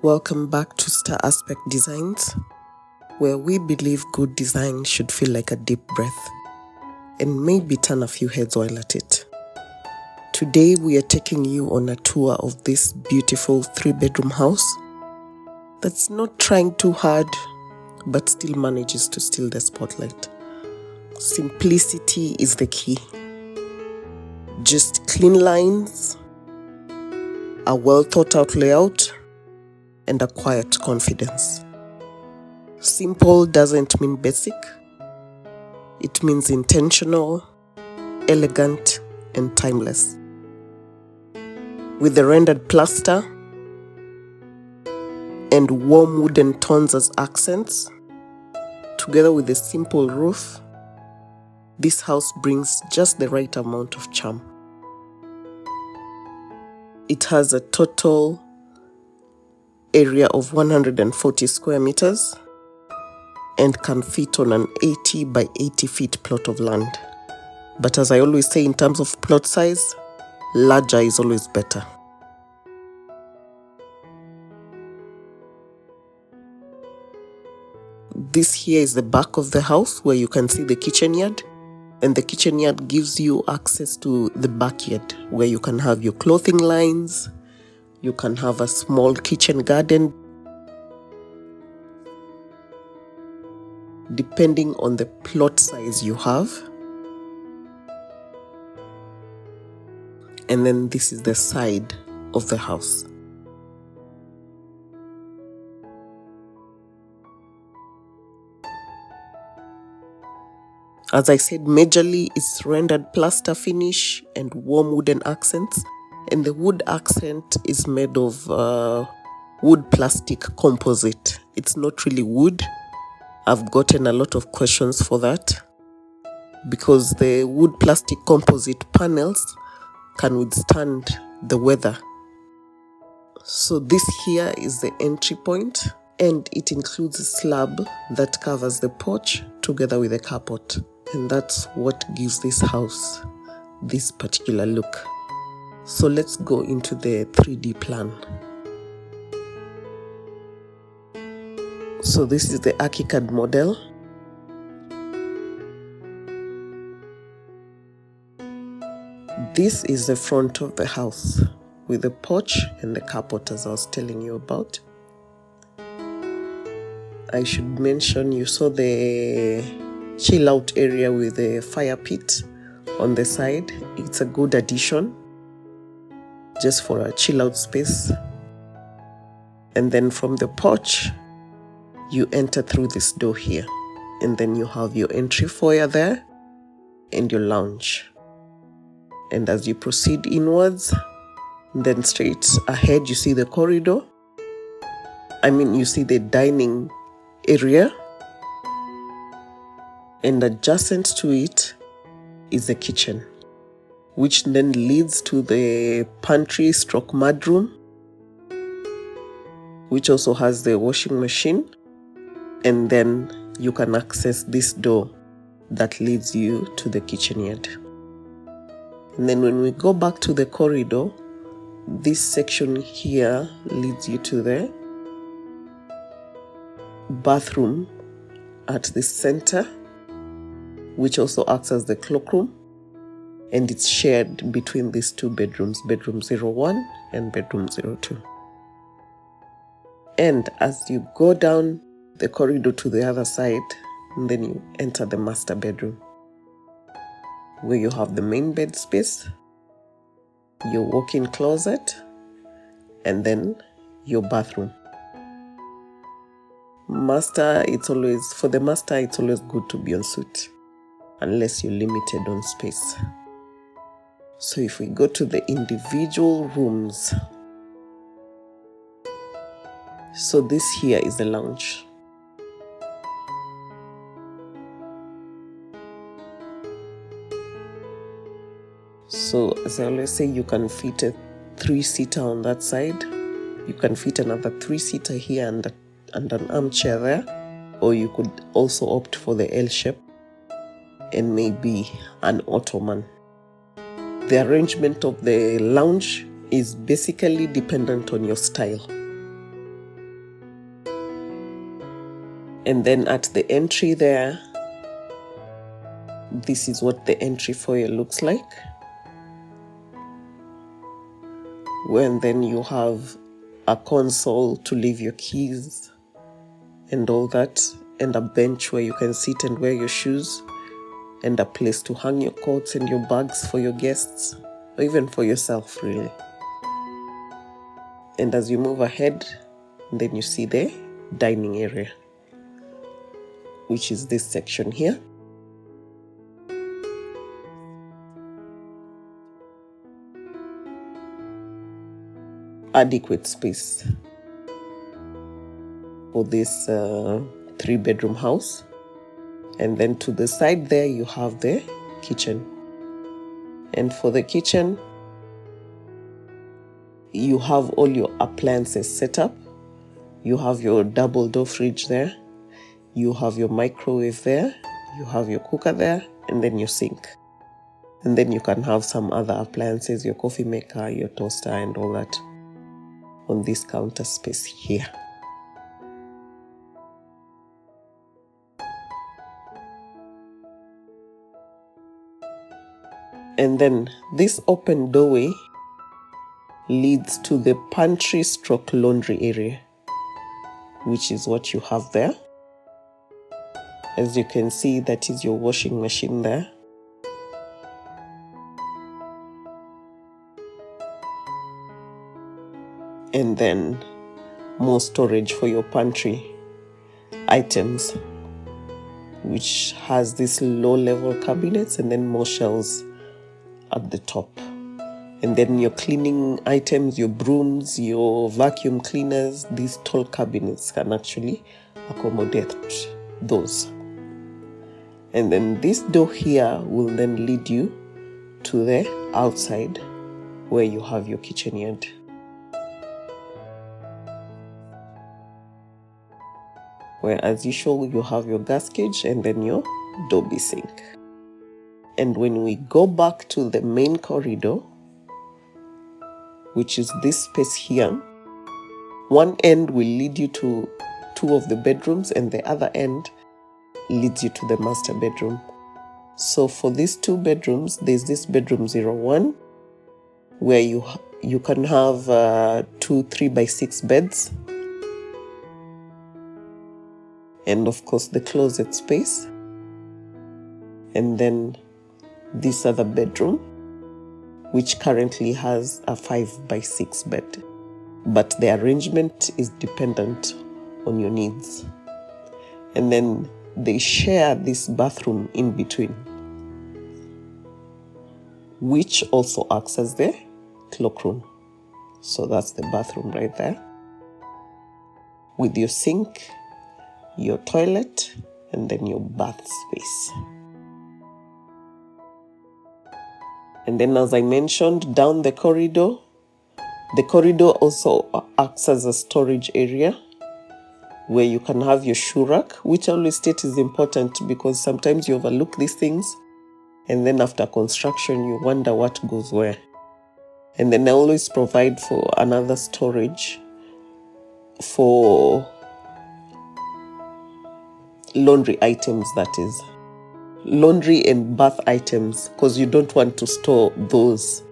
Welcome back to Star Aspect Designs, where we believe good design should feel like a deep breath and maybe turn a few heads while at it. Today we are taking you on a tour of this beautiful 3-bedroom house that's not trying too hard but still manages to steal the spotlight. Simplicity is the key. Just clean lines, a well thought out layout, and a quiet confidence. Simple doesn't mean basic. It means intentional, elegant, and timeless. With the rendered plaster and warm wooden tones as accents, together with a simple roof, this house brings just the right amount of charm. It has a total area of 140 square meters and can fit on an 80 by 80 feet plot of land. But as I always say, in terms of plot size, larger is always better. This here is the back of the house where you can see the kitchen yard, and the kitchen yard gives you access to the backyard where you can have your clothing lines. You can have a small kitchen garden, depending on the plot size you have. And then this is the side of the house. As I said, majorly it's rendered plaster finish and warm wooden accents. And the wood accent is made of wood plastic composite. It's not really wood. I've gotten a lot of questions for that because the wood plastic composite panels can withstand the weather. So this here is the entry point, and it includes a slab that covers the porch together with a carport. And that's what gives this house this particular look. So let's go into the 3D plan. So this is the ArchiCAD model. This is the front of the house with the porch and the carport, as I was telling you about. I should mention you saw the chill out area with the fire pit on the side. It's a good addition just for a chill out space. And then from the porch, you enter through this door here, and then you have your entry foyer there and your lounge. And as you proceed inwards, then straight ahead, you see the corridor. You see the dining area, and adjacent to it is the kitchen, which then leads to the pantry stroke mudroom, which also has the washing machine. And then you can access this door that leads you to the kitchen yard. And then when we go back to the corridor, this section here leads you to the bathroom at the center, which also acts as the cloakroom. And it's shared between these two bedrooms, bedroom 01 and bedroom 02. And as you go down the corridor to the other side, and then you enter the master bedroom, where you have the main bed space, your walk-in closet, and then your bathroom. For the master, it's always good to be en suite, unless you're limited on space. So if we go to the individual rooms, so this here is the lounge. So as I always say, you can fit a 3-seater on that side. You can fit another 3-seater here and an armchair there. Or you could also opt for the L shape and maybe an ottoman. The arrangement of the lounge is basically dependent on your style. And then at the entry there, this is what the entry foyer looks like. When then you have a console to leave your keys and all that, and a bench where you can sit and wear your shoes, and a place to hang your coats and your bags for your guests, or even for yourself, really. And as you move ahead, then you see the dining area, which is this section here. Adequate space for this 3-bedroom house. And then to the side there, you have the kitchen. And for the kitchen, you have all your appliances set up. You have your double door fridge there. You have your microwave there. You have your cooker there, and then your sink. And then you can have some other appliances, your coffee maker, your toaster, and all that on this counter space here. And then this open doorway leads to the pantry / laundry area, which is what you have there. As you can see, that is your washing machine there. And then more storage for your pantry items, which has these low-level cabinets and then more shelves at the top. And then your cleaning items, your brooms, your vacuum cleaners, these tall cabinets can actually accommodate those. And then this door here will then lead you to the outside where you have your kitchen yard. Where, as usual, you have your gas gauge and then your Dobby sink. And when we go back to the main corridor, which is this space here, one end will lead you to 2 of the bedrooms and the other end leads you to the master bedroom. So for these 2 bedrooms, there's this bedroom 01 where you can have 2 3x6 beds, and of course the closet space. And then this other bedroom, which currently has a 5x6 bed, but the arrangement is dependent on your needs. And then they share this bathroom in between, which also acts as the cloakroom. So that's the bathroom right there, with your sink, your toilet, and then your bath space. And then, as I mentioned, down the corridor also acts as a storage area where you can have your shoe rack, which I always state is important because sometimes you overlook these things and then after construction you wonder what goes where. And then I always provide for another storage for laundry items, that is. Laundry and bath items, because you don't want to store those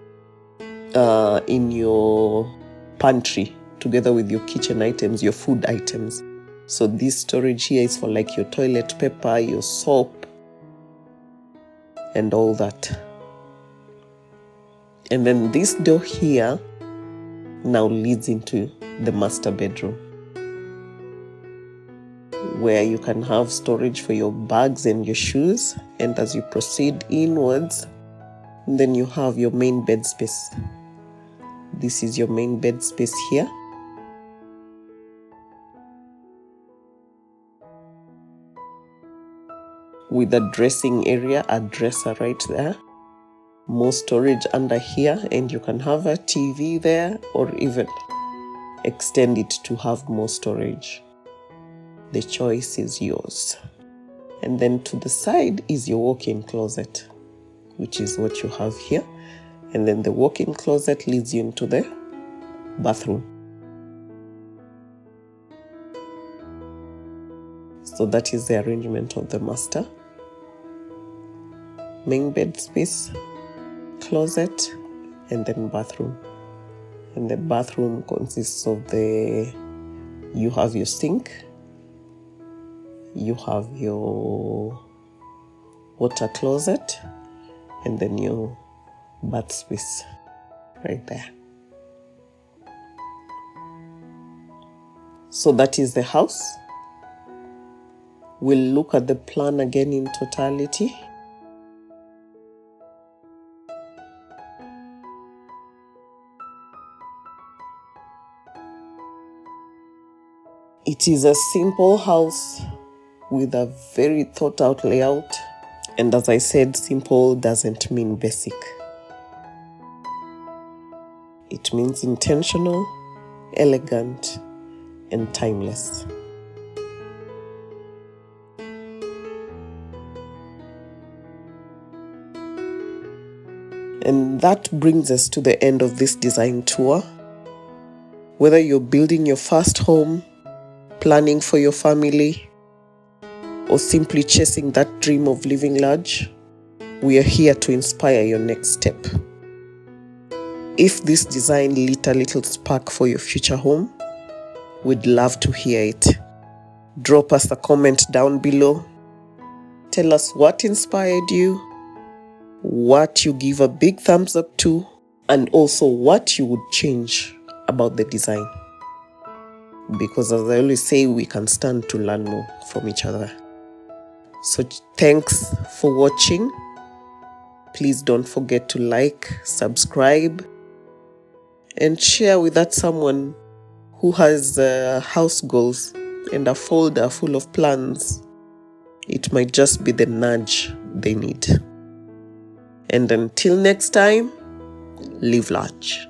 in your pantry together with your kitchen items, your food items. So this storage here is for like your toilet paper, your soap, and all that. And then this door here now leads into the master bedroom, where you can have storage for your bags and your shoes. And as you proceed inwards, then you have your main bed space. This is your main bed space here. With a dressing area, a dresser right there. More storage under here, and you can have a TV there or even extend it to have more storage. The choice is yours. And then to the side is your walk-in closet, which is what you have here. And then the walk-in closet leads you into the bathroom. So that is the arrangement of the master. Main bed space, closet, and then bathroom. And the bathroom consists of you have your sink, you have your water closet, and then your bath space right there. So that is the house. We'll look at the plan again in totality. It is a simple house with a very thought out layout. And as I said, simple doesn't mean basic. It means intentional, elegant, and timeless. And that brings us to the end of this design tour. Whether you're building your first home, planning for your family, or simply chasing that dream of living large, we are here to inspire your next step. If this design lit a little spark for your future home, we'd love to hear it. Drop us a comment down below. Tell us what inspired you, what you give a big thumbs up to, and also what you would change about the design. Because as I always say, we can stand to learn more from each other. So thanks for watching. Please don't forget to like, subscribe, and share with that someone who has house goals and a folder full of plans. It might just be the nudge they need. And until next time, live large.